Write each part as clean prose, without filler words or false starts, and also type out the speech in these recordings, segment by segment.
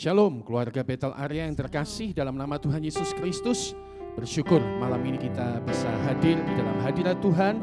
Shalom keluarga Betel Area yang terkasih dalam nama Tuhan Yesus Kristus. Bersyukur malam ini kita bisa hadir di dalam hadirat Tuhan.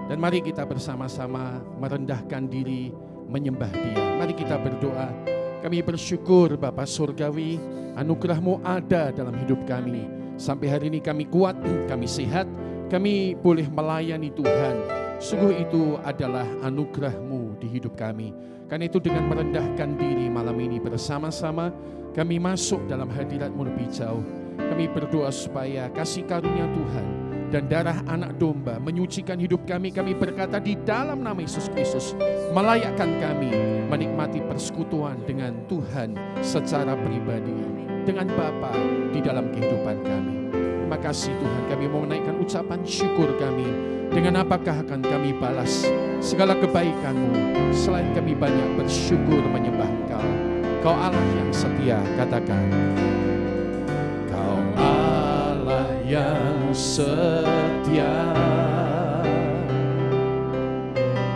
Dan mari kita bersama-sama merendahkan diri menyembah Dia. Mari kita berdoa. Kami bersyukur Bapa Surgawi, anugerah-Mu ada dalam hidup kami. Sampai hari ini kami kuat, kami sehat, kami boleh melayani Tuhan. Sungguh itu adalah anugerah-Mu di hidup kami. Karena itu dengan merendahkan diri malam ini bersama-sama kami masuk dalam hadirat-Mu lebih jauh. Kami berdoa supaya kasih karunia Tuhan dan darah anak domba menyucikan hidup kami. Kami berkata di dalam nama Yesus Kristus melayakkan kami menikmati persekutuan dengan Tuhan secara pribadi, dengan Bapa di dalam kehidupan kami. Terima kasih Tuhan, kami mau menaikkan ucapan syukur kami. Dengan apakah akan kami balas segala kebaikan-Mu selain kami banyak bersyukur menyembah Engkau. Kau Allah yang setia, katakan. Kau Allah yang setia,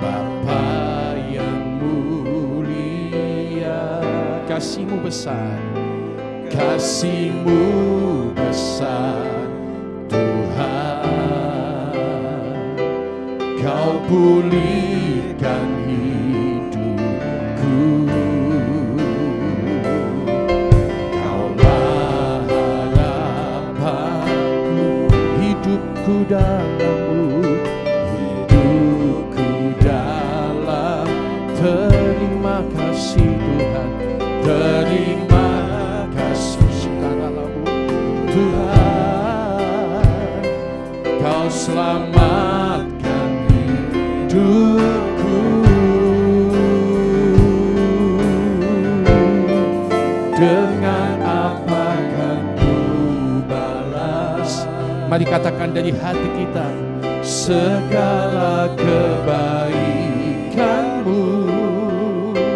Bapa yang mulia. Kasih-Mu besar, Kasih-Mu besar Tuhan. Kau pulihkan hidupku, Kaulah harapanku, hidupku dalam-Mu, hidupku dalam. Terima kasih Tuhan, terima kasih sekarang-Mu Tuhan. Kau selamat hidupku, dengan apa kan ku balas? Mari katakan dari hati kita, segala kebaikan-Mu.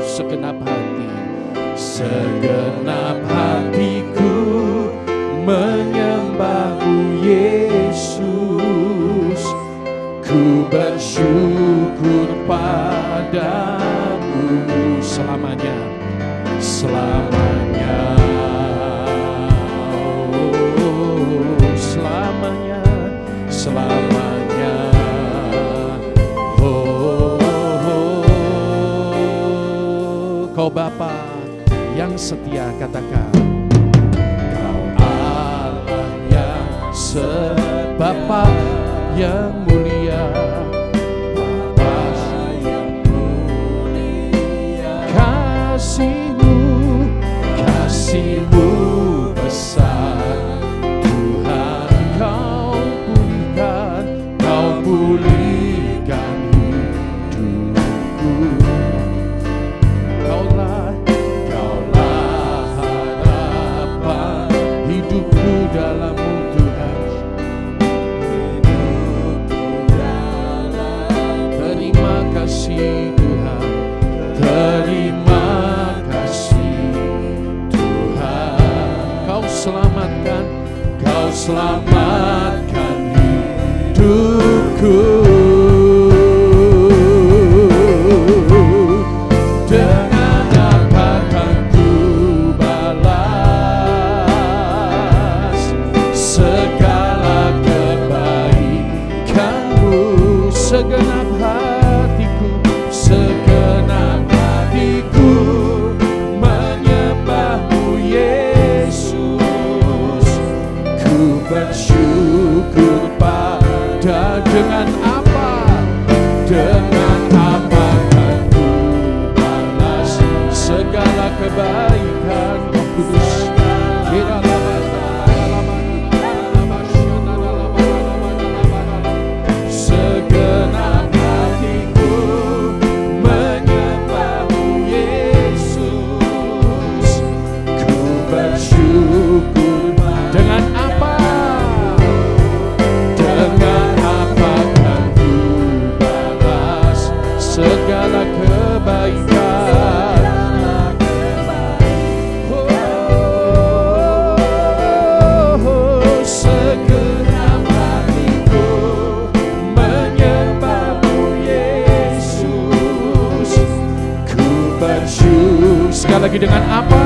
Segenap hati, segenap hatiku menyembah-Mu Yesus. Ku bersyukur padamu selamanya, selamanya, oh, selamanya, selamanya, oh, oh, oh. Kau Bapa yang setia, katakan. Kau Allah yang setia, Bapa yang mulia, Bapa yang mulia. Kasih-Mu, Kasih-Mu besar Tuhan. Kau pulihkan, Kau pulihkan hidupku. Kaulah harapan hidupku dalam-Mu Tuhan. Kasih Tuhan, terima kasih Tuhan. Kau selamatkan, Kau selamatkan hidupku. Dengan apa kan ku balas segala kebaikan-Mu? Segenap segenap hatiku menyembah-Mu Yesus. Ku bersyukur pada dengan apa? Dengan apa kan ku balas segala kebaikan Roh Kudus. Segenap hatiku menyembah-Mu Yesus. Ku bersyukur dengan apa? Dengan apa kan ku balas segala kebaikan? Segenap hatiku menyembah-Mu Yesus. Ku bersyukur sekali lagi dengan apa?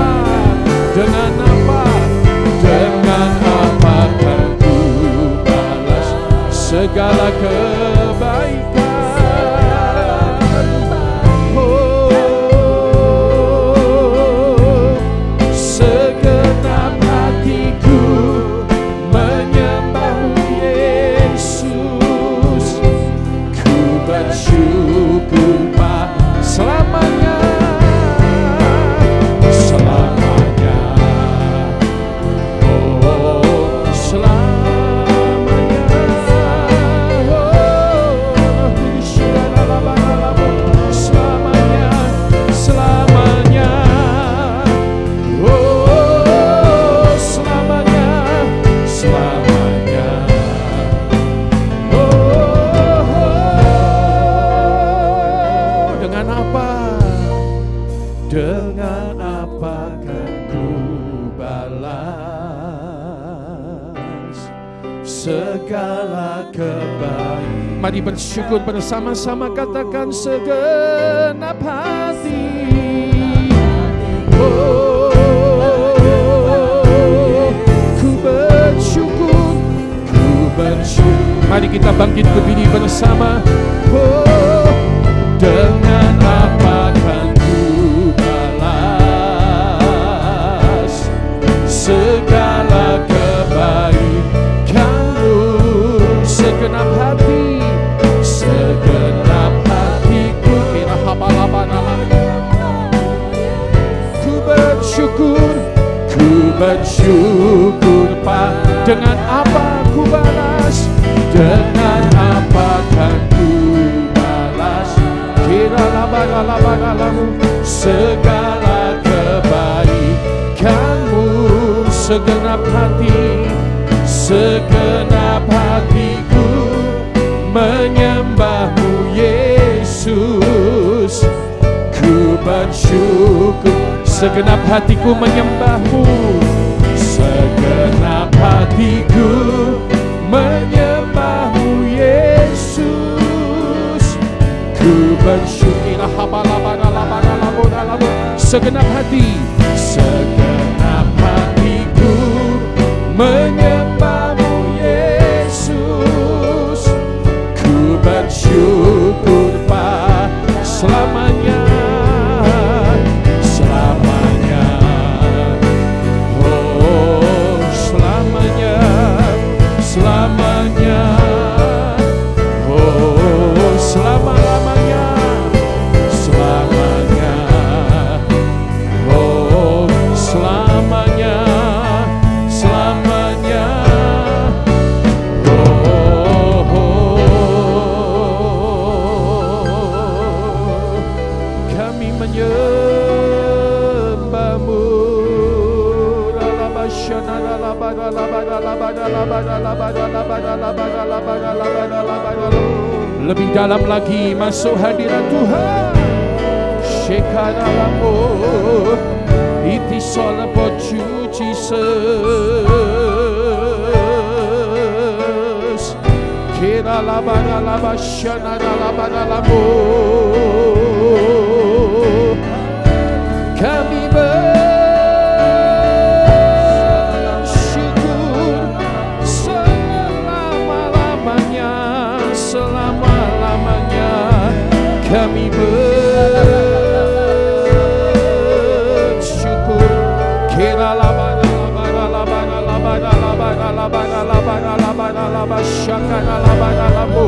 segala kebaikan. Mari bersyukur bersama-sama, katakan segenap hati. Ku bersyukur, ku bersyukur. Mari kita bangkit berdiri bersama. Dengan apa kan ku balas segala kebaikan-Mu. Segenap hati, segenap hatiku, kira ku bersyukur, ku bersyukur, Pak. Dengan apa ku balas, dengan apa kan ku balas, kira laba-laba-lamu segala kebaikan-Mu. Segenap hati, segenap hatiku menyembah-Mu Yesus. Ku bersyukur, segenap hatiku menyembah-Mu. Segenap hatiku menyembah-Mu Yesus. Ku bersyukur, segenap hati, segenap hatiku menyembah-Mu Yesus. Ku bersyukur, Pak, selamanya, selamanya, oh selamanya, selamanya, oh selama-lamanya, selamanya, oh selamanya, selamanya, kami menyembah-Mu. Lebih dalam lagi masuk hadirat Tuhan. Shekaralamu, it is all about you, Jesus. Kiralabaralaba shanaralabaralamu. Kami bersyukur selama-lamanya, selama-lamanya. Kami bersyukur. Kiralabaralabaralabaralabaralabaralabaralabaralabaralabaralabaralabar syakaralabaralamu.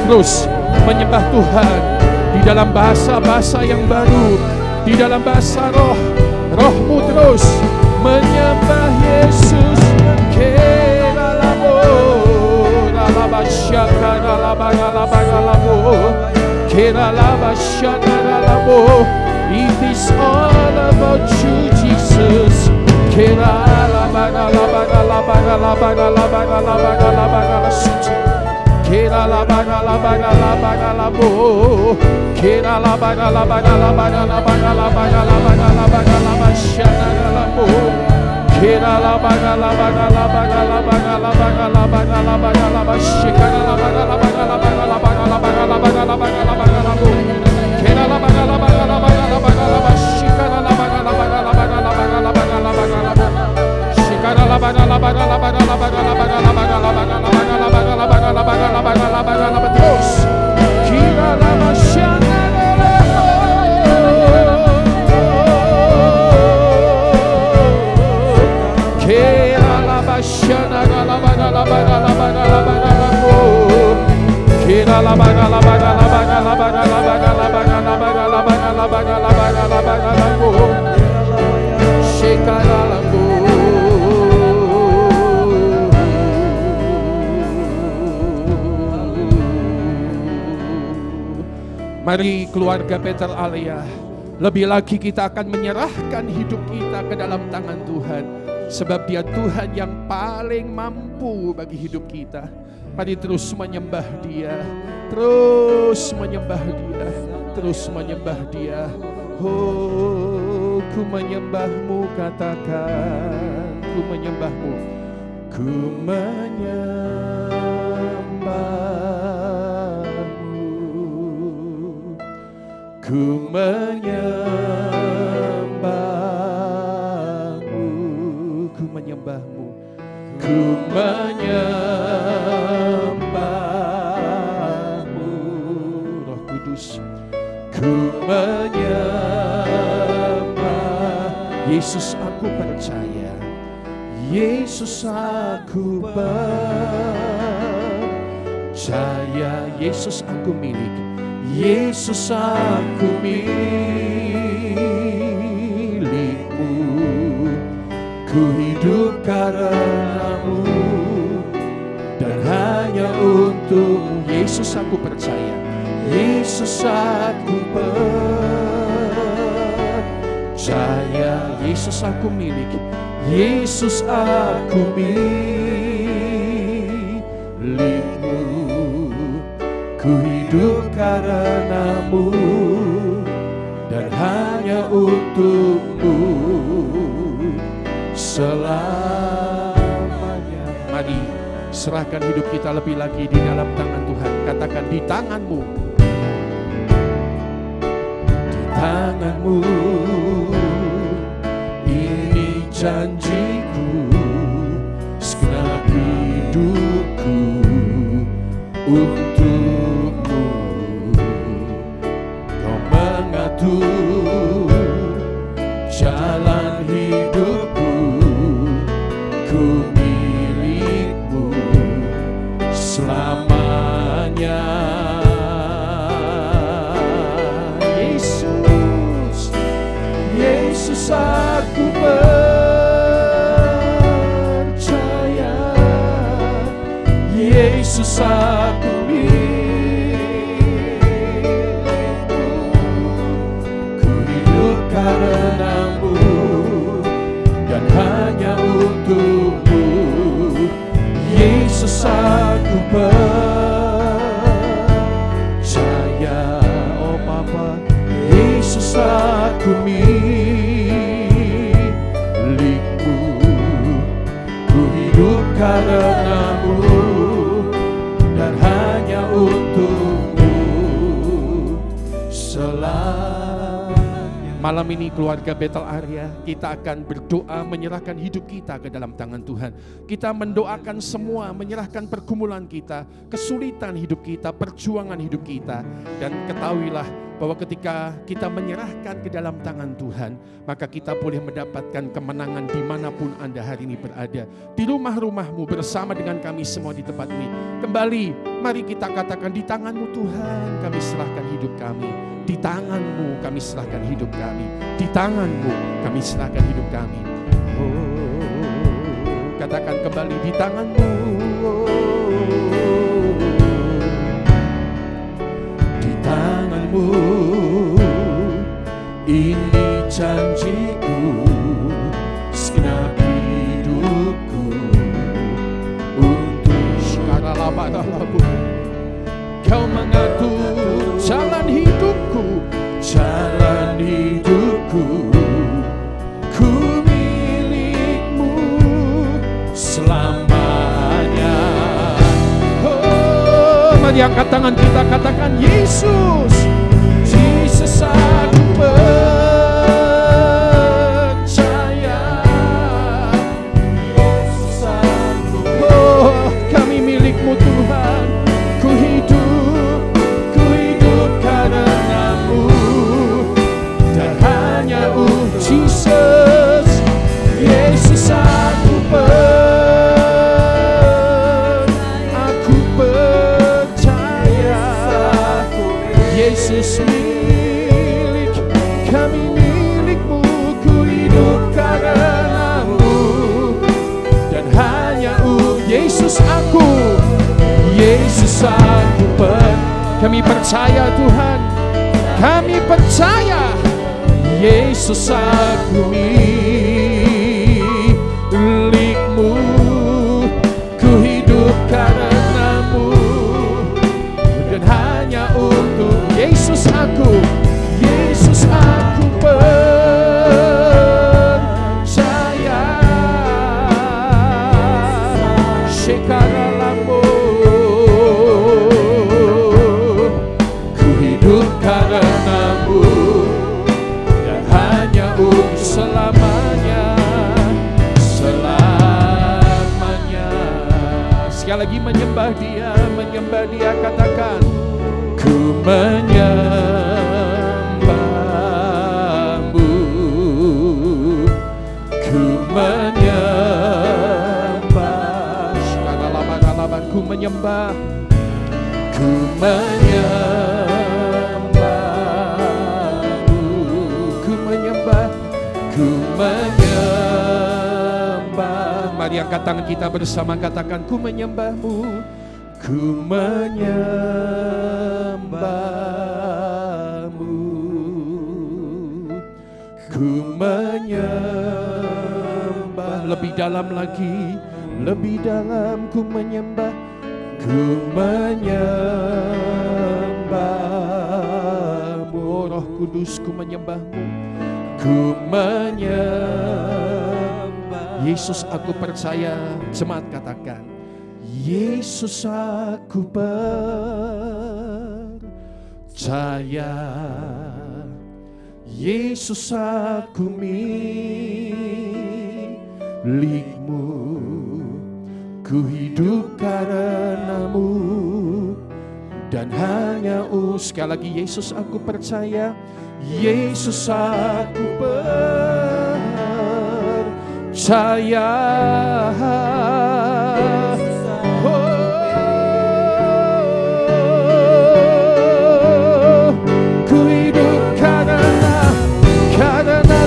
Terus menyembah Tuhan di dalam bahasa-bahasa yang baru, di dalam bahasa roh. Rohmu terus menyembah Yesus. It is all about you, Jesus. Mari keluarga Peter Alia, lebih lagi kita akan menyerahkan hidup kita ke dalam tangan Tuhan. Sebab Dia Tuhan yang paling mampu bagi hidup kita. Mari terus menyembah Dia, terus menyembah Dia, terus menyembah Dia. Oh, ku menyembah-Mu, katakan, ku menyembah-Mu, ku menyembah-Mu, ku menyembah-Mu, ku menyembah-Mu, ku menyembah-Mu, Roh Kudus, ku menyembah. Yesus, aku percaya. Yesus, aku percaya. Yesus, aku milik. Yesus, aku milik-Mu. Ku hidup karena-Mu dan hanya untuk-Mu. Yesus, aku percaya. Yesus, aku percaya. Yesus, aku milik. Yesus, aku milik-Mu. Ku hidup karena-Mu dan hanya untuk-Mu selamanya. Mari serahkan hidup kita lebih lagi di dalam tangan Tuhan. Katakan, di tangan-Mu, di tangan-Mu ini janjiku, segenap hidupku untuk-Mu. Kau mengatur jalan hidupku, ku milik-Mu selamanya. Yesus, Yesus, aku percaya. Yesus, aku milik-Mu. Ku hidup karena-Mu dan hanya untuk-Mu. Yesus, aku percaya. Oh Bapa, Yesus, aku milik-Mu. Ku hidup karena-Mu dan hanya untuk-Mu selamanya. Malam ini keluarga Bethel Area, kita akan berdoa menyerahkan hidup kita ke dalam tangan Tuhan. Kita mendoakan semua, menyerahkan pergumulan kita, kesulitan hidup kita, perjuangan hidup kita. Dan ketahuilah bahwa ketika kita menyerahkan ke dalam tangan Tuhan, maka kita boleh mendapatkan kemenangan dimanapun Anda hari ini berada. Di rumah-rumahmu bersama dengan kami semua di tempat ini. Kembali, mari kita katakan, di tangan-Mu Tuhan kami serahkan hidup kami. Di tangan-Mu kami serahkan hidup kami. Di tangan-Mu kami serahkan hidup kami. Oh, katakan kembali, di tangan-Mu. Di tangan-Mu ini janjiku, segenap hidupku untuk sekarang lama-lama. Kau mengatur jalan hidupku, jalan hidupku, ku milik-Mu selamanya. Oh, mari angkat tangan kita, katakan, Yesus, Yesus, aku percaya. Yesus, aku, oh, kami milik-Mu Tuhan. Ku hidup karena-Mu dan hanya Jesus. Yesus, aku percaya. Yesus, milik kami, milik-Mu. Ku hidup karena-Mu dan hanya Yesus, Yesus, kami percaya Tuhan, kami percaya. Yesus, aku milik-Mu. aku, Yesus aku percaya. Shekaralambo, ku hidup karenamu dan hanya selamanya, selamanya. Sekali lagi menyembah Dia, katakan, ku menyembahmu, ku menyembah. Sekarang ku menyembah, ku menyembahmu, ku menyembah, ku menyembah. Mari angkat tangan kita bersama, katakan, ku menyembahmu, ku menyembahmu, ku menyembah. Lebih dalam lagi, lebih dalam, ku menyembah, ku menyembahmu. Roh Kudus, ku menyembahmu, ku menyembah. Yesus aku percaya. Jemaat katakan, Yesus aku percaya, Yesus aku milikmu, ku hidup karenamu dan hanya sekali lagi, Yesus aku percaya, Yesus aku percaya.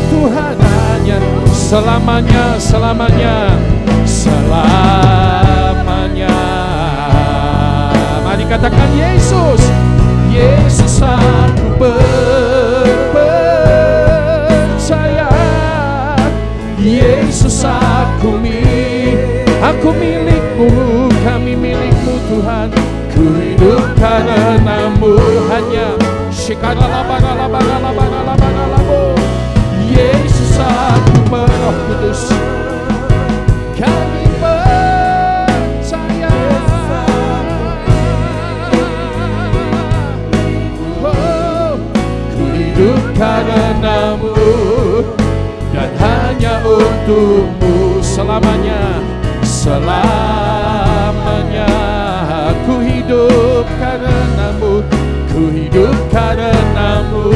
Tuhan hanya selamanya, selamanya, selamanya. Mari katakan, Yesus, Yesus aku percaya, Yesus aku milikmu, kami milikmu Tuhan, ku hidup karenamu hanya. Yesus aku Roh Kudus, kami percaya. Ku hidup karenamu dan hanya untukmu selamanya, selamanya. Ku hidup karenamu, ku hidup karenamu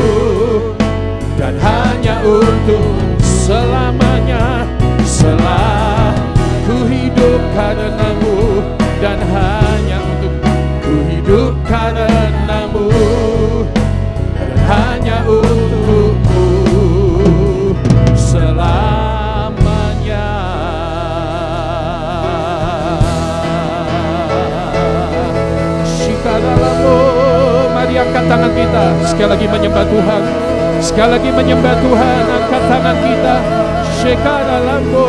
dan hanya untuk selamanya, ku hidup karenamu dan hanya untuk, ku hidup karenamu dan hanya untukmu selamanya. Shikaralamu. Mari angkat tangan kita sekali lagi menyembah Tuhan. Sekali lagi menyembah Tuhan, angkat tangan kita. Shekaralambo,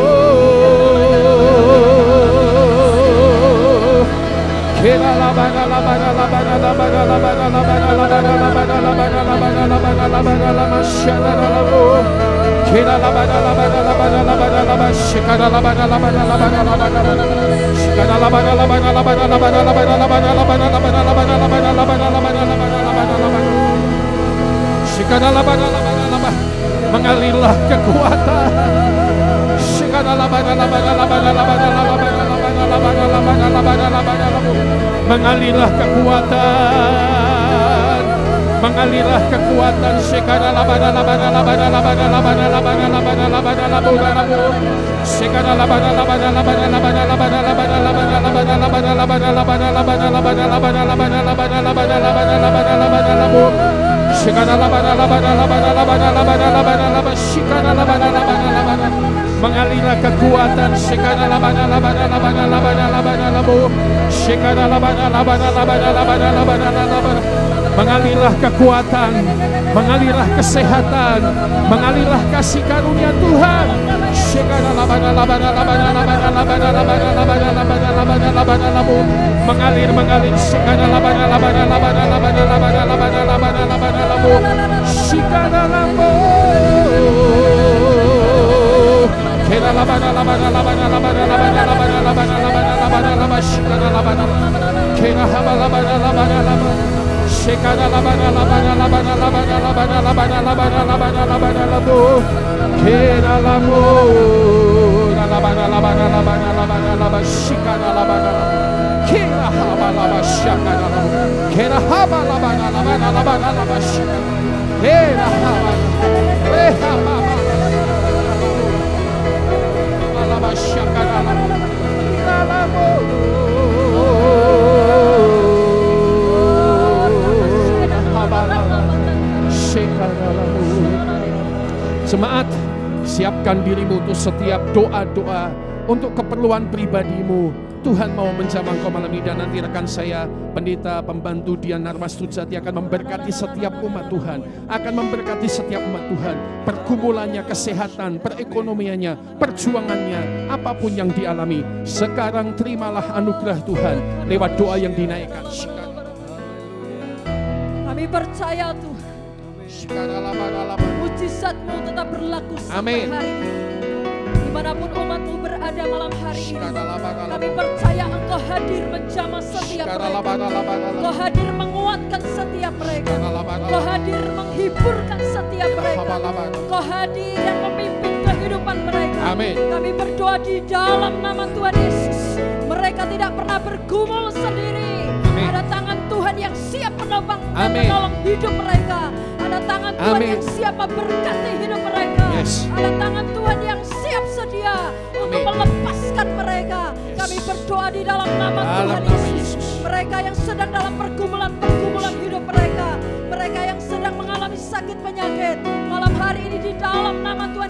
mengalirlah kekuatan, mengalirlah kekuatan, mengalirlah kekuatan. Mengalirlah kekuatan, mengalirlah kekuatan, mengalirlah kesehatan, mengalirlah kasih karunia Tuhan. mengalir Jemaat, siapkan dirimu untuk setiap doa-doa untuk keperluan pribadimu. Tuhan mau menjamah engkau malam ini, dan nanti rekan saya, pendeta pembantu Dian Narmas Tujati akan memberkati setiap umat Tuhan, akan memberkati setiap umat Tuhan, pergumulannya, kesehatan, perekonomiannya, perjuangannya, apapun yang dialami. Sekarang terimalah anugerah Tuhan lewat doa yang dinaikkan. Kami percaya Tuhan, mujizat-Mu tetap berlaku sampai hari ini. Dimanapun umat-Mu berada malam hari ini, kami percaya Engkau hadir menjamah setiap mereka. Engkau hadir menguatkan setiap mereka. Engkau hadir menghiburkan setiap mereka. Engkau hadir yang memimpin kehidupan mereka. Amin. Kami berdoa di dalam nama Tuhan Yesus, mereka tidak pernah bergumul sendiri. Amin. Ada tangan Tuhan yang siap menopang dan menolong hidup mereka. Ada tangan Tuhan yang siap memberkati hidup mereka. Ada tangan Tuhan yang siap sedia untuk melepaskan mereka. Kami berdoa di dalam nama Tuhan Yesus. Mereka yang sedang dalam pergumulan hidup mereka, mereka yang sedang mengalami sakit penyakit, malam hari ini di dalam nama Tuhan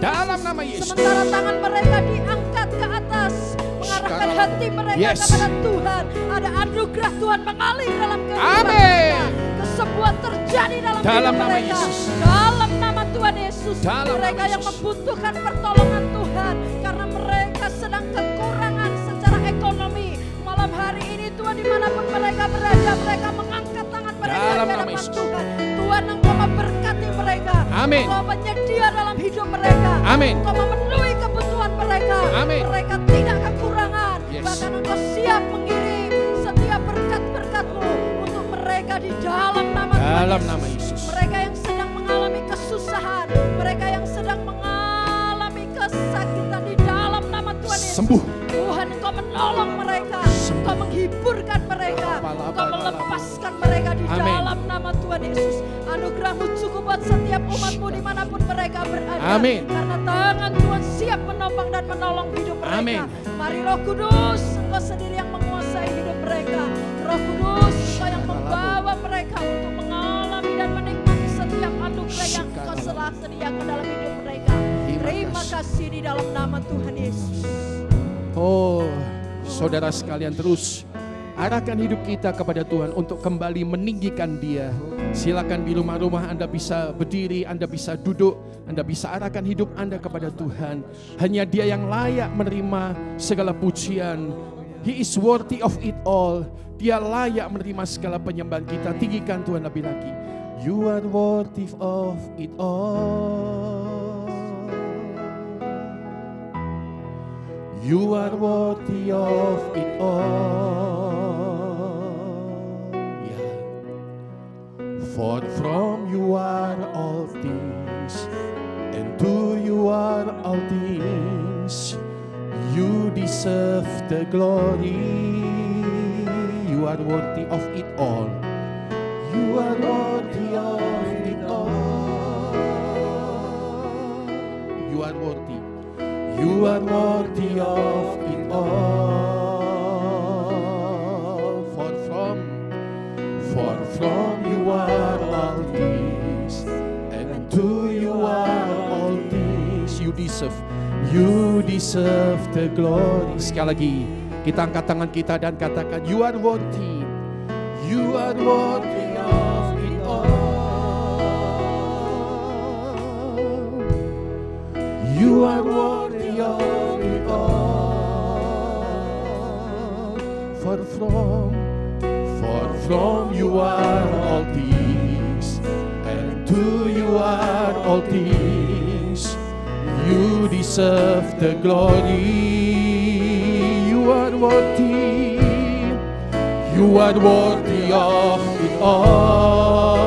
Yesus. Sementara tangan mereka diangkat ke atas, mengarahkan hati mereka kepada Tuhan. Ada anugerah Tuhan mengalir dalam kehidupan mereka. Kesembuhan terjadi dalam hidup mereka. Dalam nama Tuhan Yesus. Mereka yang membutuhkan pertolongan Tuhan karena mereka sedang kekurangan secara ekonomi. Malam hari ini Tuhan, dimanapun mereka berada, mereka mengangkat tangan mereka di hadapan Tuhan. Tuhan, Engkau memberkati mereka. Engkau menyedia dalam hidup mereka. Engkau memenuhi kebutuhan mereka. Mereka tidak kekurangan. Bahkan Engkau siap mengirim setiap berkat-berkat-Mu untuk mereka di dalam nama Yesus. Mereka yang sedang mengalami kesusahan, mereka yang sedang mengalami kesakitan, di dalam nama Tuhan Yesus. Sembuh. Tuhan, Engkau menolong mereka, Engkau menghiburkan mereka, Engkau melepaskan mereka di dalam nama Tuhan Yesus. Anugerah-Mu cukup buat setiap umat-Mu dimanapun mereka berada. Karena tangan Tuhan siap menopang dan menolong hidup mereka. Mari Roh Kudus, Engkau sendiri yang menguasai hidup mereka. Roh Kudus, Engkau yang membawa mereka untuk mengalami dan menikmati setiap anugerah yang Engkau telah sediakan dalam hidup mereka. Terima kasih di dalam nama Tuhan Yesus. Oh, saudara sekalian, terus arahkan hidup kita kepada Tuhan untuk kembali meninggikan Dia. Silakan di rumah-rumah Anda bisa berdiri, Anda bisa duduk, Anda bisa arahkan hidup Anda kepada Tuhan. Hanya Dia yang layak menerima segala pujian. He is worthy of it all. Dia layak menerima segala penyembahan kita. Tinggikan Tuhan lebih lagi. You are worthy of it all. You are worthy of it all. Yeah. For from you are all things, and to you are all things. You deserve the glory. You are worthy of it all. You are worthy of it all. You are worthy. You are worthy of it all. For from you are all things, and to you are all things. You deserve the glory. Sekali lagi, kita angkat tangan kita dan katakan, you are worthy. You are worthy of it all. You are worthy of it all. from you are all things, and to you are all things. You deserve the glory. You are worthy. You are worthy of it all.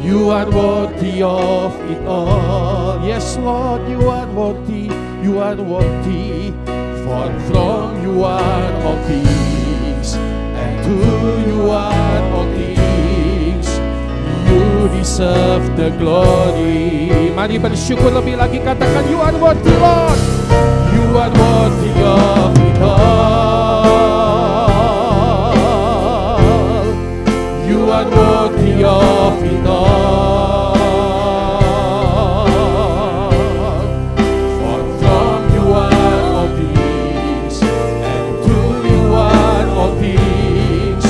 You are worthy of it all. Yes, Lord, you are worthy. You are worthy. For from you are all things, and to you are all things. You deserve the glory. Mari bersyukur lebih lagi, katakan you are worthy, Lord. You are worthy of it all. You are worthy of it all. For from you are all things, and to you are all things.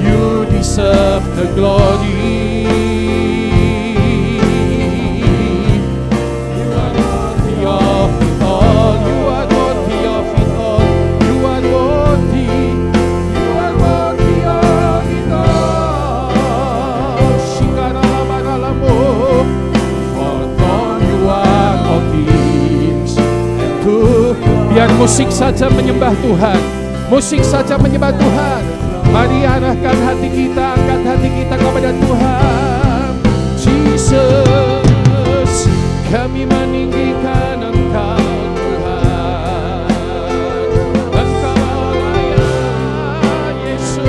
You deserve the glory. Biar musik saja menyembah Tuhan, musik saja menyembah Tuhan. Mari arahkan hati kita, angkat hati kita kepada Tuhan. Jesus, kami meninggikan Engkau Tuhan. Engkau layak Yesus.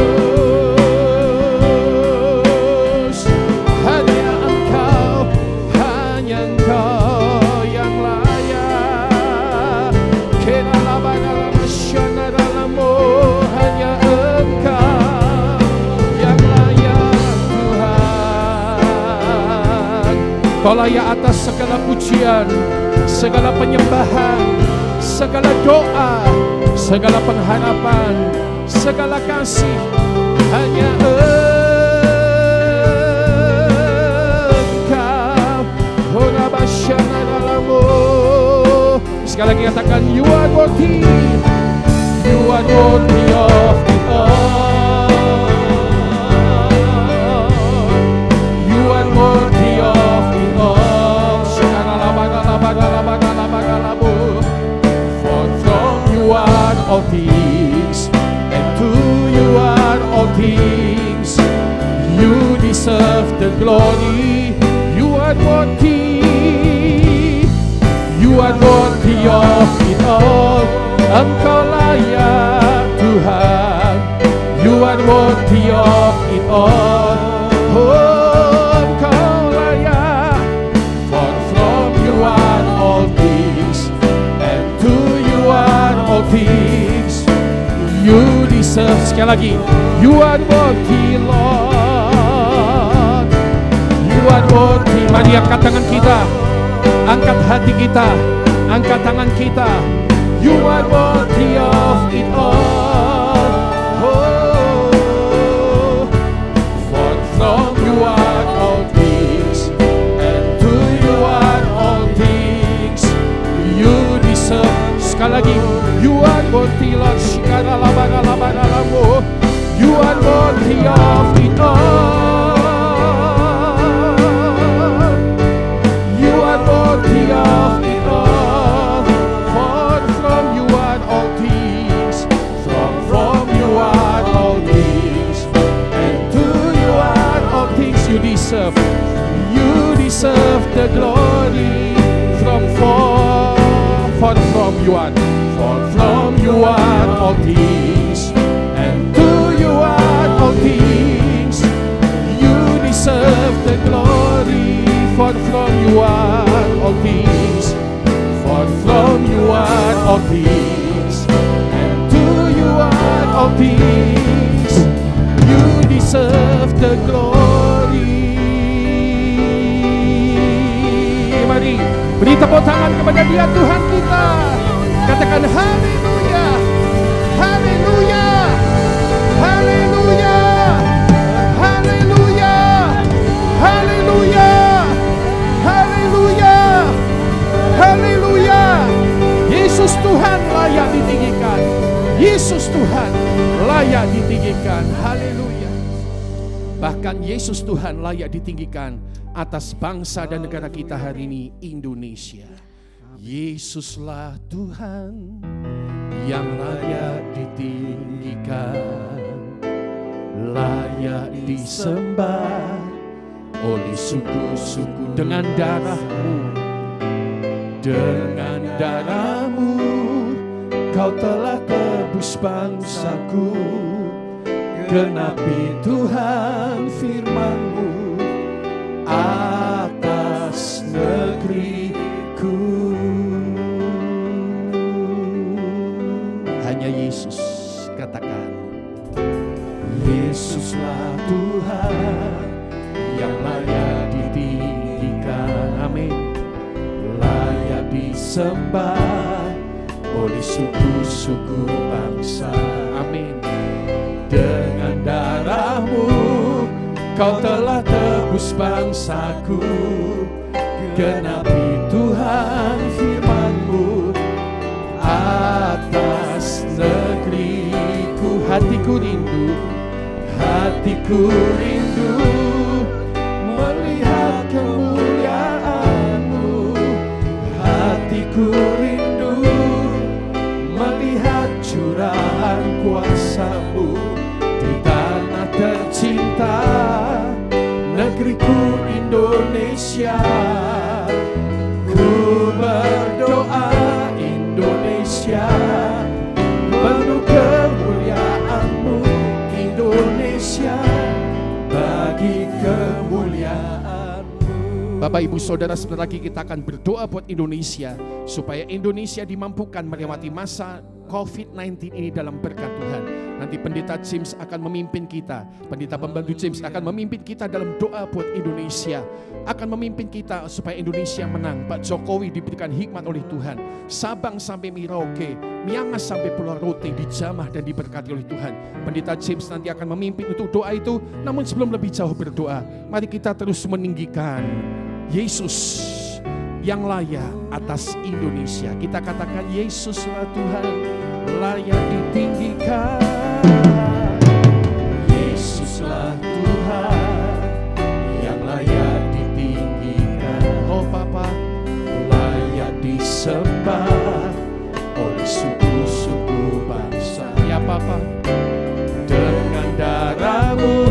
Hanya Engkau yang layak. Hanya Engkau yang layak Tuhan. Kau layak atas segala pujian, segala penyembahan, segala doa, segala pengharapan, segala kasih. Hanya Engkau. Sekali lagi katakan you are worthy. You are worthy of it all. You are worthy of it all. For from you are all things, and to you are all things. You deserve the glory. You are worthy. You are worthy of it all. Engkau layak Tuhan. You are worthy of it all. Oh, Engkau layak. For from you are all things, and to you are all things. You deserve. Sekali lagi, you are worthy, Lord. You are worthy. Mari angkat tangan kita, angkat hati kita, angkat tangan kita. You are worthy of it all. Oh, for from you are all things, and to you are all things. You deserve. Sekali lagi, you are worthy, Lord. You are worthy of it all. You are worthy of it all. For from you are all things. From you are all things. And to you are all things. You deserve. You deserve the glory. For from you are. For from you are all things. And to you are all things. You deserve the glory. For from you are all things. For from you are all things. And to you are all things. You deserve the glory. Mari beri tepuk tangan kepada Dia, Tuhan kita. Katakan haleluya, haleluya, haleluya, haleluya, haleluya, haleluya, haleluya. Yesus Tuhan layak ditinggikan. katakan Yesus Tuhan layak ditinggikan atas bangsa dan negara kita hari ini, Indonesia. Yesuslah Tuhan yang layak ditinggikan, layak disembah oleh suku-suku. Dengan darah-Mu, dengan darah-Mu, Kau telah tebus bangsaku. Genapi Tuhan firman-Mu atas negeriku. Hanya Yesus, katakan Yesuslah Tuhan yang layak ditinggikan, amin, layak disembah oleh suku-suku bangsa, amin. Dengan darah-Mu Kau telah tebus bangsaku. Genapi Tuhan firman-Mu atas negeriku. Hatiku rindu, hatiku rindu melihat kemuliaan-Mu. Hatiku rindu melihat curahan kuasa-Mu di tanah tercinta, negeriku Indonesia. Ku berdoa Indonesia, penuh kemuliaan-Mu Indonesia, bagi kemuliaan-Mu. Bapak, Ibu, Saudara, sebentar lagi kita akan berdoa buat Indonesia, supaya Indonesia dimampukan melewati masa COVID-19 ini dalam berkat Tuhan. Nanti Pendeta James akan memimpin kita, Pendeta Pembantu James akan memimpin kita dalam doa buat Indonesia, akan memimpin kita supaya Indonesia menang. Pak Jokowi diberikan hikmat oleh Tuhan, Sabang sampai Merauke, Miangas sampai Pulau Rote dijamah dan diberkati oleh Tuhan. Pendeta James nanti akan memimpin untuk doa itu. Namun sebelum lebih jauh berdoa, mari kita terus meninggikan Yesus yang layak atas Indonesia. Kita katakan Yesuslah Tuhan layak ditinggikan. Yesuslah Tuhan yang layak ditinggikan. Oh Bapa, layak disembah oleh suku-suku bangsa. Ya Bapa, dengan darah-Mu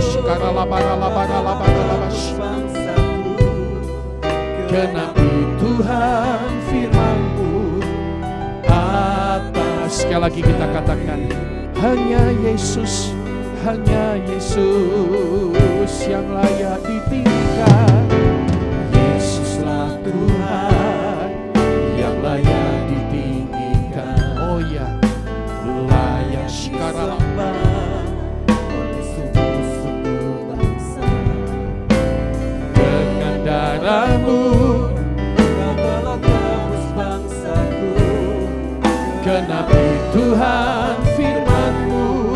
genapi Tuhan firman-Mu atas. Sekali lagi kita katakan hanya Yesus, hanya Yesus yang layak ditinggikan. Yesuslah Tuhan yang layak ditinggikan. Oh ya, layak sekarang oleh suku-suku bangsa. Dengan darah-Mu genapi Tuhan firman-Mu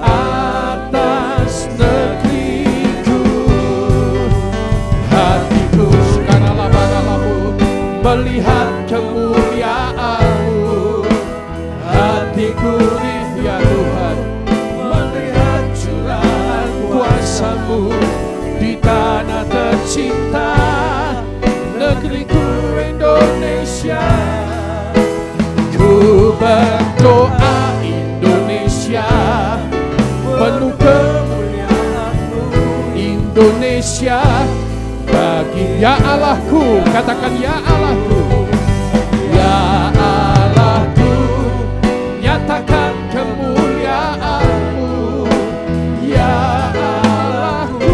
atas negeriku. Hatiku sekarang melihat kemuliaan-Mu. Hatiku ya Tuhan melihat curahan kuasa-Mu di tanah tercinta, negeriku Indonesia. Ku berdoa Indonesia, penuh kemuliaan-Mu Indonesia, bagi ya Allahku. Katakan ya Allahku, ya Allahku, nyatakan kemuliaan-Mu. Ya Allahku,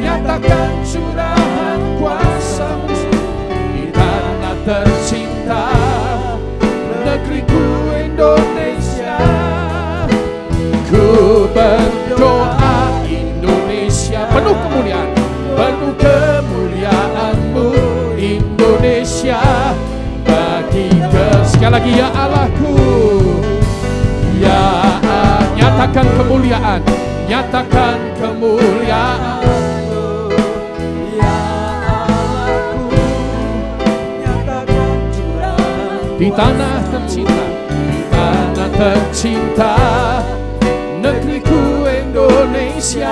nyatakan curahan kuasa-Mu di tanah tercinta, negeriku Indonesia. Ku berdoa Indonesia, penuh kemuliaan, penuh kemuliaan-Mu Indonesia, bagi sekali lagi ya Allahku, ya nyatakan kemuliaan, nyatakan kemuliaan-Mu. Ya Allahku, nyatakan curahan di tanah tercinta, di tanah tercinta, negeriku Indonesia.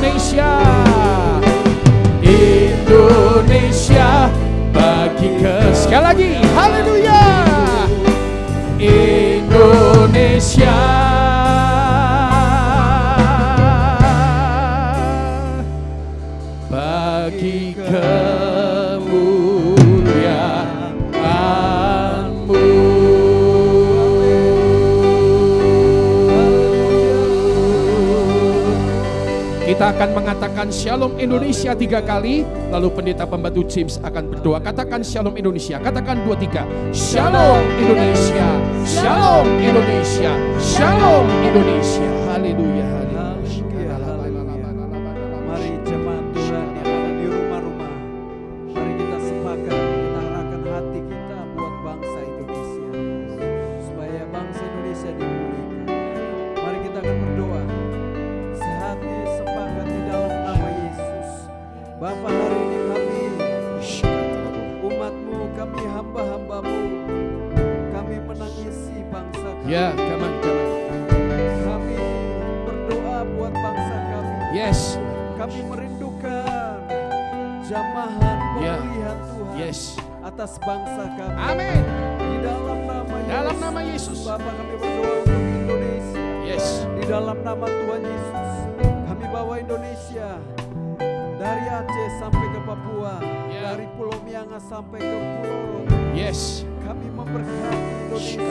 Indonesia. Indonesia bagi sekali lagi, haleluya. Indonesia bagi kemuliaan-Mu. Kita akan mengatakan Shalom Indonesia 3 kali, lalu pendeta pembantu James akan berdoa. Katakan Shalom Indonesia, katakan 2, 3. Shalom Indonesia, Shalom Indonesia, Shalom Indonesia. Haleluya, haleluya. Mari jemaat Tuhan yang ada di rumah-rumah, mari kita sepakat, kita arahkan hati kita buat bangsa Indonesia, supaya bangsa Indonesia dipulihkan. Mari kita akan berdoa sehati sepakat di dalam nama Yesus. Bapa, hari ini kami umat-Mu, kami hamba-hamba-Mu, kami menangisi bangsa kami. Ya, come on. Kami berdoa buat bangsa kami. Yes. Kami merindukan jamahan pemulihan Tuhan Yes. atas bangsa kami. Amin. Di dalam nama Yesus. Dalam nama Yesus. Bapa, kami berdoa untuk Indonesia. Yes. Di dalam nama Tuhan Yesus, kami bawa Indonesia dari Aceh sampai ke Papua, dari Pulau Miangas sampai ke Pulau Rote. Yes. Kami memberkati Indonesia.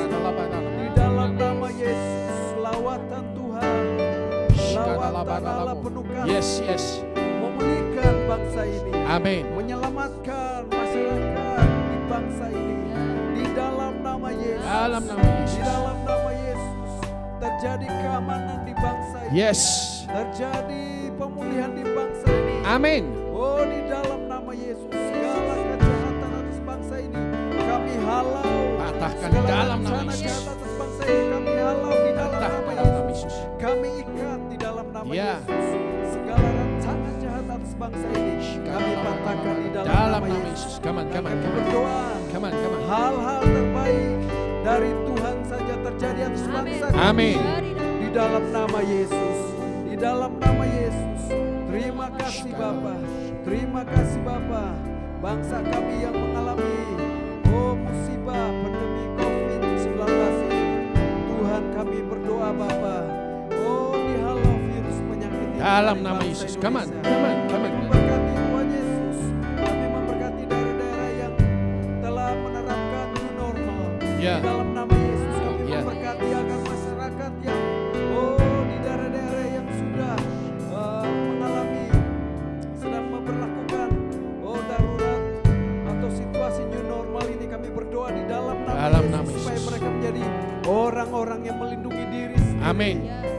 Di dalam nama Yesus, lawatan Tuhan, lawatan Allah penuh kasih. Yes, yes. Memulihkan bangsa ini. Amin. Menyelamatkan masyarakat di bangsa ini. Di dalam nama Yesus. Dalam nama Yesus. Di dalam nama Yesus. Terjadi keamanan di bangsa ini. Yes. Terjadi pemulihan di bangsa ini. Amin. Oh, di dalam nama Yesus, segala kejahatan atas bangsa ini kami halau. Patahkan Segala dalam nama rencana Yesus. jahat atas bangsa ini kami halau di dalam Patahkan nama dalam nama Yesus. Yesus. Kami ikat di dalam nama Ya. Yesus. Segala rencana jahat atas bangsa ini kami patahkan di dalam nama Yesus. Come on. Kami berdoa. Come on. Hal-hal terbaik dari Tuhan saja terjadi atas bangsa kami. Amin. Di dalam nama Yesus. Di dalam nama Yesus. Terima kasih Bapa. Terima kasih Bapa. Bangsa kami yang mengalami musibah pandemi COVID-19 ini. Tuhan, kami berdoa Bapa. Dihalau virus penyakit ini Dalam dari nama bangsa Yesus. Indonesia. Come on. Kami memberkati Tuhan Yesus. Kami memberkati daerah-daerah yang telah menerapkan new normal. Ya. Di dalam nama Yesus kami Ya. memberkati agar masyarakat yang di daerah-daerah yang sudah mengalami, sedang memperlakukan darurat atau situasi new normal ini, kami berdoa di dalam nama Yesus supaya mereka menjadi orang-orang yang melindungi diri sendiri. Amin.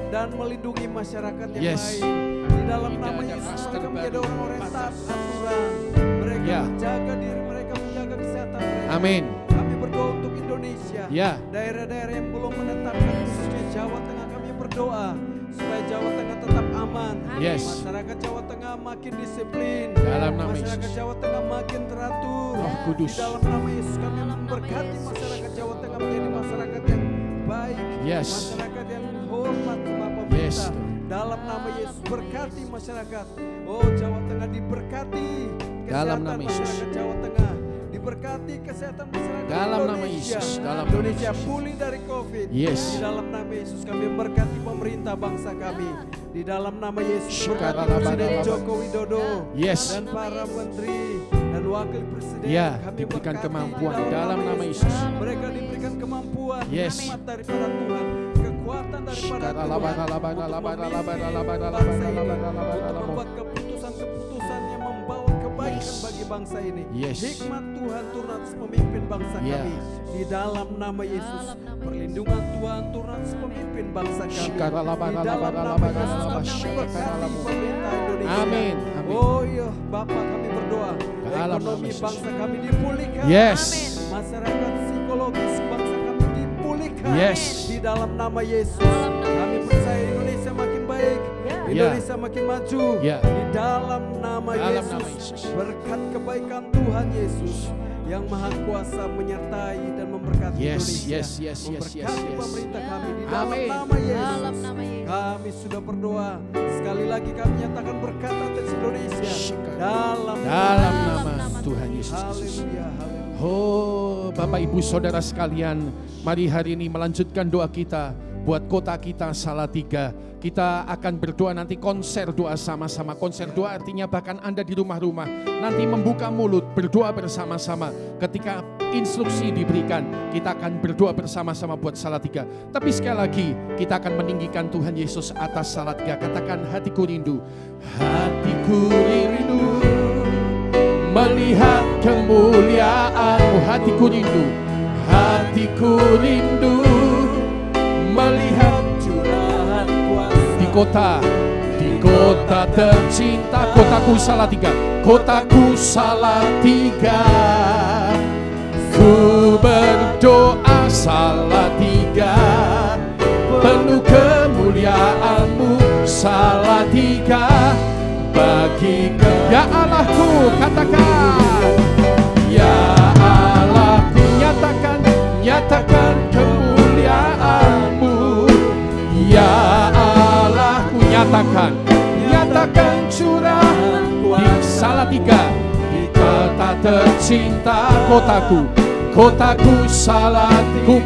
Dan melindungi masyarakat yang Yes. lain. Di dalam Tidak nama ada Yesus masker mereka menjadi baru. orang-orang yang taat aturan. Mereka Ya. menjaga diri mereka, menjaga kesehatan mereka. Amin. Kami berdoa untuk Indonesia. Ya. Daerah-daerah yang belum menetapkan, khususnya Jawa Tengah, kami berdoa supaya Jawa Tengah tetap aman. Yes. Masyarakat Jawa Tengah makin disiplin. Dalam nama Masyarakat Yesus. Jawa Tengah makin teratur. Roh Kudus. Di dalam nama Yesus kami memberkati masyarakat Jawa Tengah menjadi masyarakat yang baik. Yes. Masyarakat yang hormat sama pemerintah. Yes. Dalam nama Yesus berkati masyarakat. Jawa Tengah diberkati. Dalam Kesehatan nama Yesus. masyarakat Jawa Tengah diberkati, kesehatan masyarakat Dalam nama Indonesia. Yesus. Dalam nama Indonesia Yesus. pulih dari COVID. Yes. Di dalam nama Yesus kami memberkati pemerintah bangsa kami. Di dalam nama Yesus berkati Syukur. Presiden Joko Widodo. Yes. Dan para menteri dan wakil presiden. Ya, Kami diberikan berkati kemampuan di dalam nama Yesus. Mereka diberikan kemampuan, Yes. hikmat daripada Tuhan, kekuatan daripada Tuhan untuk membuat keputusan-keputusan yang membawa kebaikan bagi bangsa ini. Yes. Hikmat Tuhan turun atas pemimpin bangsa Ya. kami. Di dalam nama Yesus, perlindungan Tuhan turun atas pemimpin bangsa kami. Di dalam nama Yesus kami berkati pemerintah Indonesia. Amin. Amin. Iya, Bapak kami berdoa. Dalam nama Ekonomi Yesus. bangsa kami dipulihkan. Yes. Masyarakat psikologis bangsa kami dipulihkan. Yes. Di dalam nama Yesus. Kami percaya Indonesia makin baik. Indonesia makin maju. Ya. Di dalam nama Dalam nama Yesus. Yesus. Berkat kebaikan Tuhan Yesus yang Maha Kuasa menyertai dan memberkati Indonesia. Memberkati pemerintah kami di dalam nama Yesus. Kami sudah berdoa. Sekali lagi kami nyatakan berkat atas Indonesia dalam nama Tuhan Yesus. Haleluya. Oh, Bapak Ibu Saudara sekalian, mari hari ini melanjutkan doa kita buat kota kita Salatiga. Kita akan berdoa nanti konser doa sama-sama. Konser doa artinya bahkan Anda di rumah-rumah nanti membuka mulut berdoa bersama-sama. Ketika instruksi diberikan, kita akan berdoa bersama-sama buat Salatiga. Tapi sekali lagi kita akan meninggikan Tuhan Yesus atas Salatiga. Katakan, hatiku rindu, hatiku rindu melihat kemuliaan-Mu. Hatiku rindu, hatiku rindu melihat curahan kuasa di kota tercinta, kotaku Salatiga, kotaku Salatiga. Ku berdoa Salatiga, penuh kemuliaan-Mu Salatiga. Bagi ya Allahku, katakan, ya Allahku, nyatakan kemuliaan-Mu. Ya Allahku, nyatakan curahan di Salatiga, di kota tercinta, kotaku Salatiga. Ku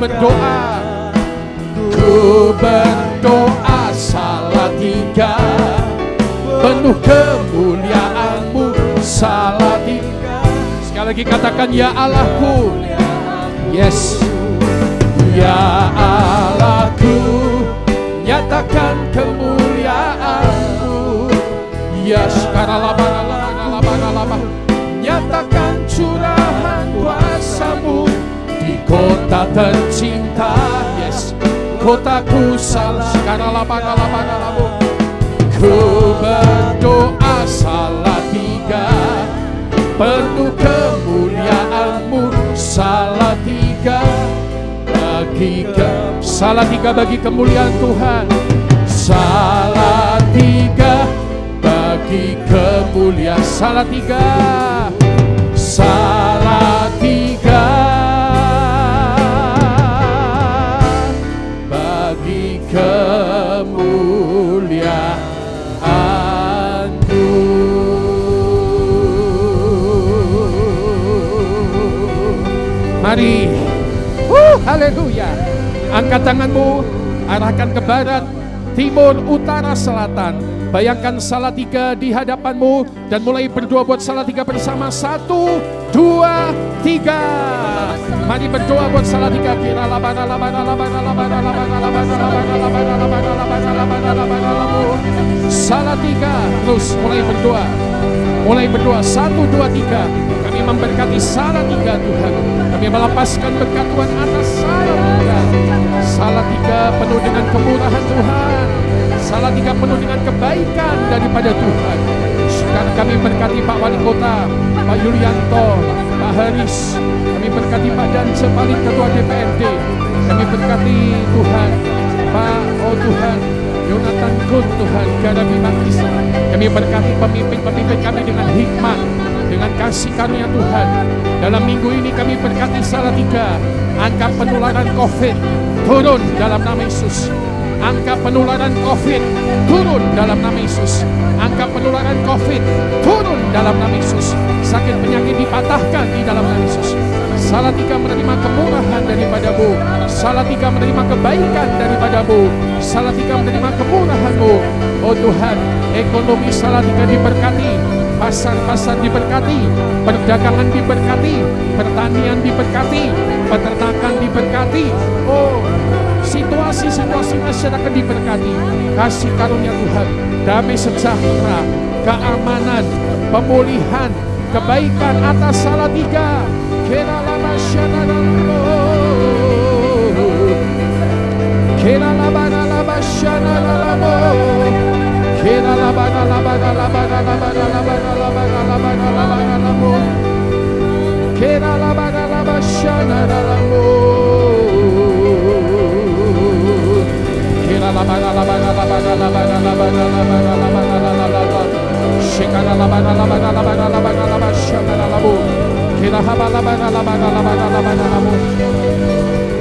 berdoa Salatiga, penuh kemuliaan-Mu Salatiga. Sekali lagi katakan, ya Allahku. Yes. Ya Allahku, nyatakan kemuliaan-Mu. Ya sekarang nyatakan curahan kuasa-Mu di kota tercinta. Yes. Kotaku Salatiga. Ku berdoa Salatiga, penuh kemuliaan-Mu Salatiga. Salatiga bagi kemuliaan Tuhan. Salatiga bagi kemuliaan. Salatiga bagi kemuliaan. Mari, haleluya. Angkat tanganmu, arahkan ke barat, timur, utara, selatan. Bayangkan Salatiga di hadapanmu dan mulai berdoa buat Salatiga bersama. 1, 2, 3. Mari berdoa buat Salatiga. Salatiga, terus mulai berdoa. 1, 2, 3. Kami memberkati Salatiga Tuhan. Kami melepaskan berkat Tuhan atas Salatiga. Salatiga penuh dengan kemurahan Tuhan. Salatiga penuh dengan kebaikan daripada Tuhan. Sekarang kami berkati Pak Wali Kota, Pak Yulianto, Pak Haris. Kami berkati Pak Dance, Paling Ketua DPRD. Kami berkati Tuhan, Pak, oh Tuhan, Yonatan Kun Tuhan, Garami Mantis. Kami berkati pemimpin-pemimpin kami dengan hikmat, dengan kasih karunia Tuhan. Dalam minggu ini kami berkati Salatiga. Angka penularan COVID turun dalam nama Yesus. Angka penularan COVID turun dalam nama Yesus. Angka penularan COVID turun dalam nama Yesus. Sakit penyakit dipatahkan di dalam nama Yesus. Salatiga menerima kemurahan daripada-Mu. Salatiga menerima kebaikan daripada-Mu. Salatiga menerima kemurahan-Mu. Oh Tuhan, ekonomi Salatiga diberkati. Pasar-pasar diberkati, perdagangan diberkati, pertanian diberkati, peternakan diberkati. Oh, situasi-situasi masyarakat diberkati. Kasih karunia Tuhan, damai sejahtera, keamanan, pemulihan, kebaikan atas Salatiga.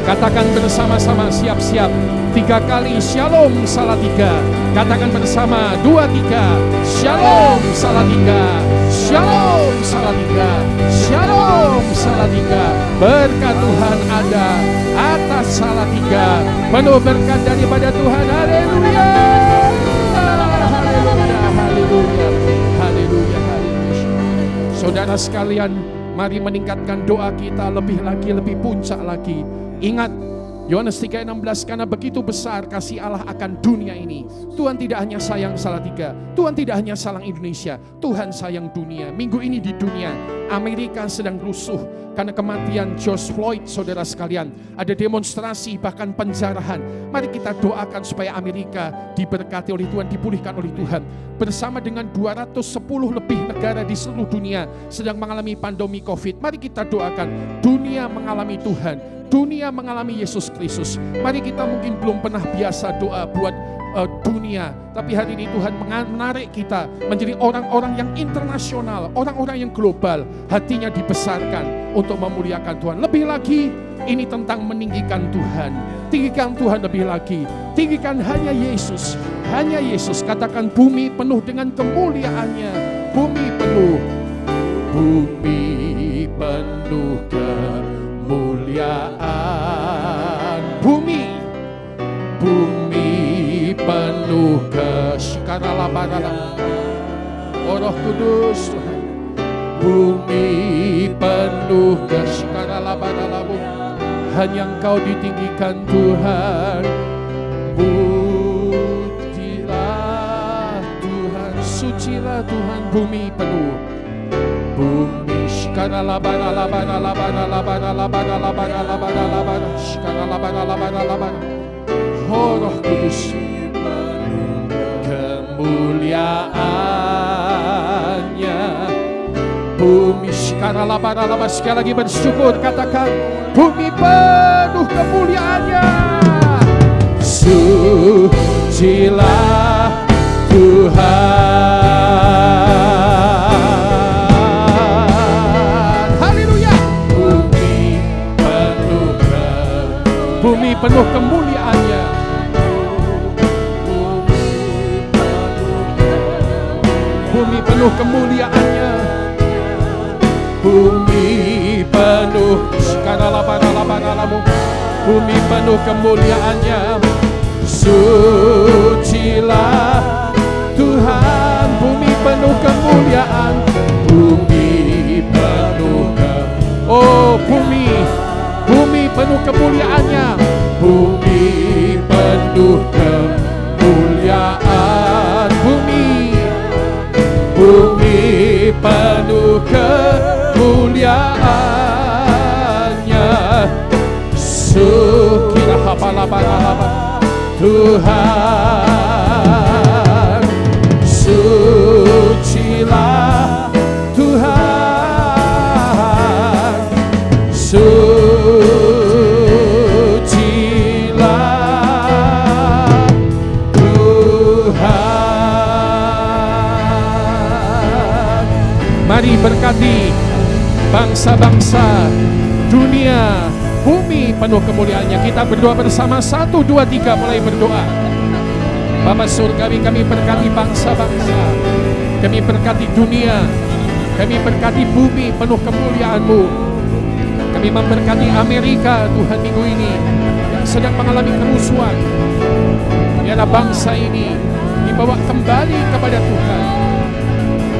Katakan bersama-sama, siap-siap. 3 kali shalom Salatiga. Katakan bersama, 2, 3. Shalom Salatiga. Shalom Salatiga. Shalom Salatiga. Berkat Tuhan ada atas Salatiga. Penuh berkat daripada Tuhan. Haleluya. Haleluya. Haleluya. Haleluya. Haleluya. Saudara sekalian, mari meningkatkan doa kita lebih lagi, lebih puncak lagi. Ingat Yohanes 3:16, karena begitu besar kasih Allah akan dunia ini. Tuhan tidak hanya sayang Salatiga, Tuhan tidak hanya sayang Indonesia, Tuhan sayang dunia. Minggu ini di dunia, Amerika sedang rusuh karena kematian George Floyd, saudara sekalian. Ada demonstrasi, bahkan penjarahan. Mari kita doakan supaya Amerika diberkati oleh Tuhan, dipulihkan oleh Tuhan. Bersama dengan 210 lebih negara di seluruh dunia sedang mengalami pandemi COVID. Mari kita doakan, dunia mengalami Tuhan, dunia mengalami Yesus Kristus. Mari kita mungkin belum pernah biasa doa buat dunia, tapi hari ini Tuhan menarik kita menjadi orang-orang yang internasional, orang-orang yang global. Hatinya dibesarkan untuk memuliakan Tuhan. Lebih lagi, ini tentang meninggikan Tuhan. Tinggikan Tuhan lebih lagi. Tinggikan hanya Yesus. Hanya Yesus. Katakan, bumi penuh dengan kemuliaannya. Bumi penuh. Bumi penuh kemuliaan. Bumi penuh kesyukaran. Oh Roh Kudus Tuhan. Bumi penuh kesyukaran. Hanya Engkau ditinggikan Tuhan. Pujilah Tuhan, sucilah Tuhan. Bumi penuh. Bumi syukaran. Oh Roh Kudus, kemuliaannya. Bumi sekarang laba-laba, sekali lagi bersyukur, katakan bumi penuh kemuliaannya. Sucilah Tuhan. Haleluya. Bumi penuh kemuliaannya. Bumi penuh kemuliaannya. Bumi penuh bumi penuh kemuliaannya. Sucilah Tuhan. Bumi penuh kemuliaan. Bumi penuh bumi penuh kemuliaannya. Bumi penuh kemuliaan. Bumi penuh kemuliaannya. Tuhan, sucilah Tuhan, sucilah Tuhan. Mari berkati bangsa-bangsa dunia. Bumi penuh kemuliaannya. Kita berdoa bersama. 1, 2, 3 mulai berdoa. Bapa surgawi, kami berkati bangsa-bangsa. Kami berkati dunia. Kami berkati bumi penuh kemuliaan-Mu. Kami memberkati Amerika Tuhan minggu ini yang sedang mengalami kerusuhan. Biarlah bangsa ini dibawa kembali kepada Tuhan.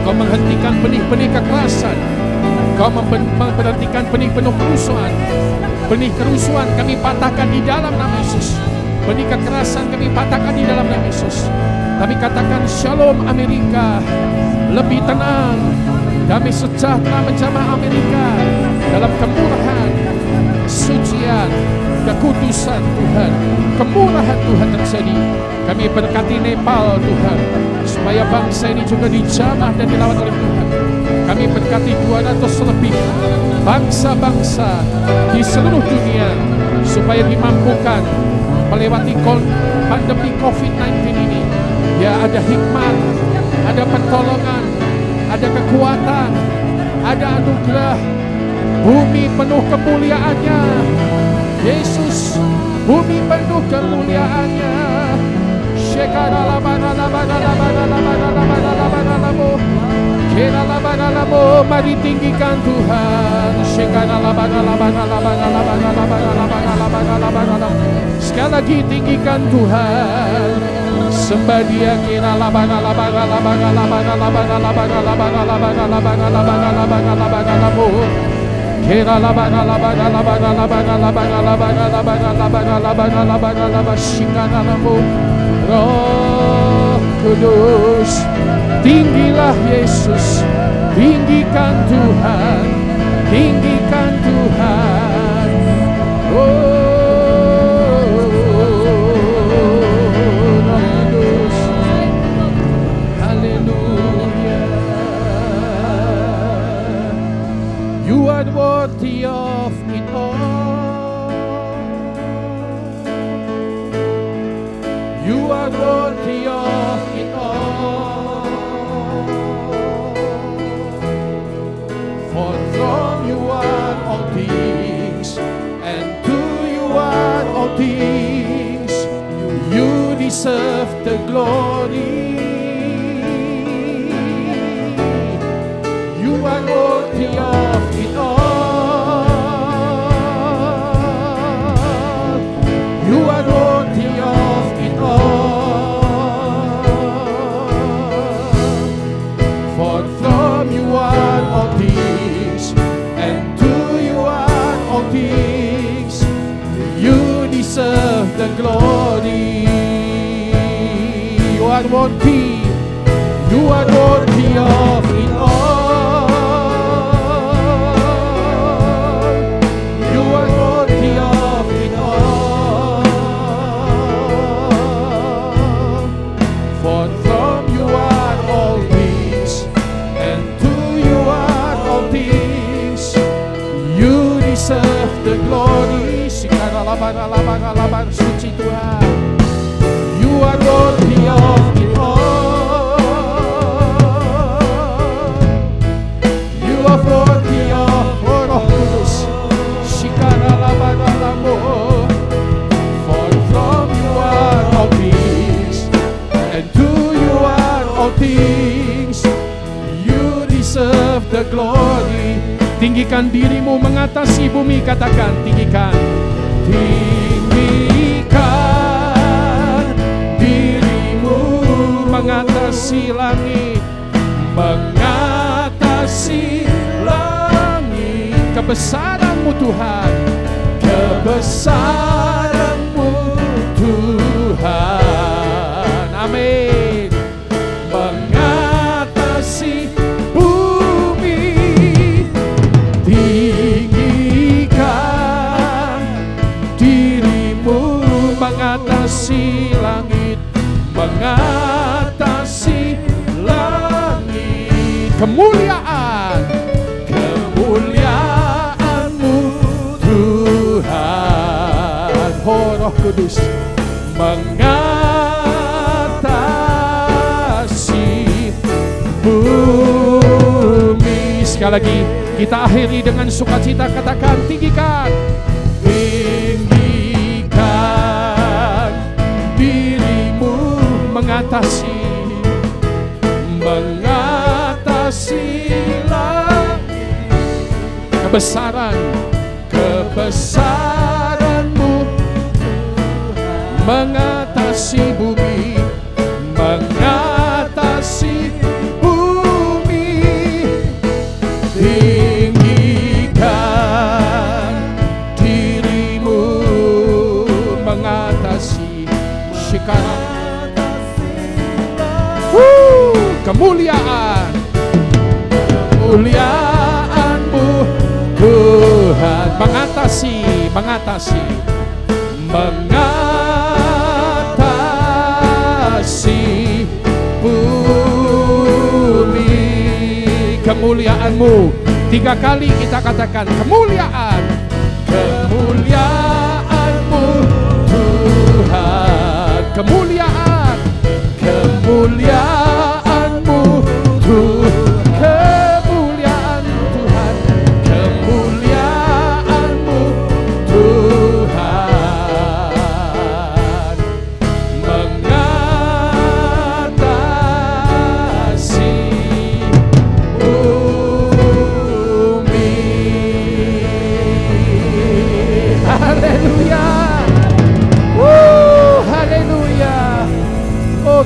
Kau menghentikan benih-benih kekerasan. Kau memberhentikan benih penuh kerusuhan. Benih kerusuhan kami patahkan di dalam nama Yesus. Benih kekerasan kami patahkan di dalam nama Yesus. Kami katakan shalom Amerika. Lebih tenang. Damai sejahtera menjamah Amerika. Dalam kemurahan, kesucian, kekudusan Tuhan. Kemurahan Tuhan terjadi. Kami berkati Nepal Tuhan. Supaya bangsa ini juga dijamah dan dirawat oleh Tuhan. Kami berkati 200 lebih bangsa-bangsa di seluruh dunia supaya dimampukan melewati pandemi COVID-19 ini. Ya, ada hikmat, ada pertolongan, ada kekuatan, ada anugerah, Bumi penuh kemuliaannya. Yesus, bumi penuh kemuliaannya. Mari tinggikan Tuhan. Sekali lagi tinggikan Tuhan. Sembah Dia. Roh Kudus, tinggilah Yesus, tinggikan Tuhan, tinggikan Tuhan. Oh, Roh Kudus, haleluya. You are worthy of it all. You are worthy of it all. For from you are all things, and to you are all things. You deserve the glory. You are worthy of it all. You are worthy of it all. For from you are all things, and to you are all things. You deserve the glory. You are worthy. You are worthy of it all. You are worthy of it all. For from you are all things, and to you are all things. You deserve the glory. Sikara-labar suci Tuhan. You are worthy of it all. You are worthy of Roh Kudus. Sikara-labar-lamu. For from you are all things, and to you are all things. You deserve the glory. Tinggikan dirimu mengatasi bumi, katakan tinggikan. Tinggikan dirimu mengatasi langit, mengatasi langit. Kebesaran-Mu Tuhan, kebesaran-Mu Tuhan. Amin. Mengatasi bumi, tinggikan dirimu mengatasi langit, mengatasi langit. Kemuliaan, kemuliaan-Mu Tuhan. Oh Roh Kudus, mengatasi bumi. Sekali lagi kita akhiri dengan sukacita, katakan tinggikan. Tinggikan dirimu mengatasi, mengatasi langit. Kebesaran, kebesaran-Mu mengatasi bumi, mengatasi bumi. Tinggikan dirimu mengatasi sekarang. Kemuliaan, kemuliaan-Mu Tuhan. Mengatasi, mengatasi, mengatasi bumi. Kemuliaan-Mu. 3 kali kita katakan kemuliaan, kemuliaan-Mu Tuhan. Kemuliaan, kemuliaan-Mu Tuhan. Kemuliaan Tuhan, kemuliaan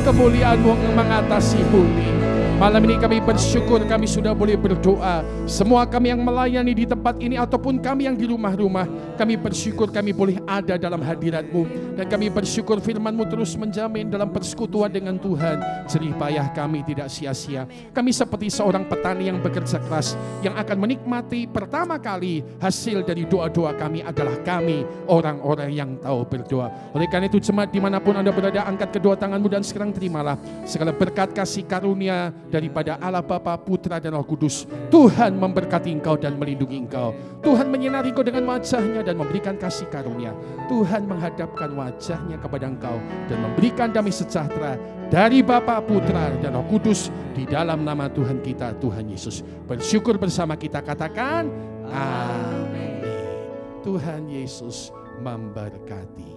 kemuliaan-Mu yang mengatasi bumi. Malam ini kami bersyukur kami sudah boleh berdoa. Semua kami yang melayani di tempat ini ataupun kami yang di rumah-rumah, kami bersyukur kami boleh ada dalam hadirat-Mu. Dan kami bersyukur firman-Mu terus menjamin dalam persekutuan dengan Tuhan, jerih payah kami tidak sia-sia. Kami seperti seorang petani yang bekerja keras, yang akan menikmati pertama kali hasil dari doa-doa kami adalah kami orang-orang yang tahu berdoa. Oleh karena itu jemaat dimanapun Anda berada, angkat kedua tanganmu dan sekarang terimalah segala berkat kasih karunia daripada Allah Bapa, Putra dan Roh Kudus. Tuhan memberkati engkau dan melindungi engkau. Tuhan menyinari engkau dengan wajah-Nya dan memberikan kasih karunia. Tuhan menghadapkan wajah-Nya kepada engkau dan memberikan damai sejahtera dari Bapa, Putra dan Roh Kudus di dalam nama Tuhan kita, Tuhan Yesus. Bersyukur bersama kita katakan amin. Tuhan Yesus memberkati.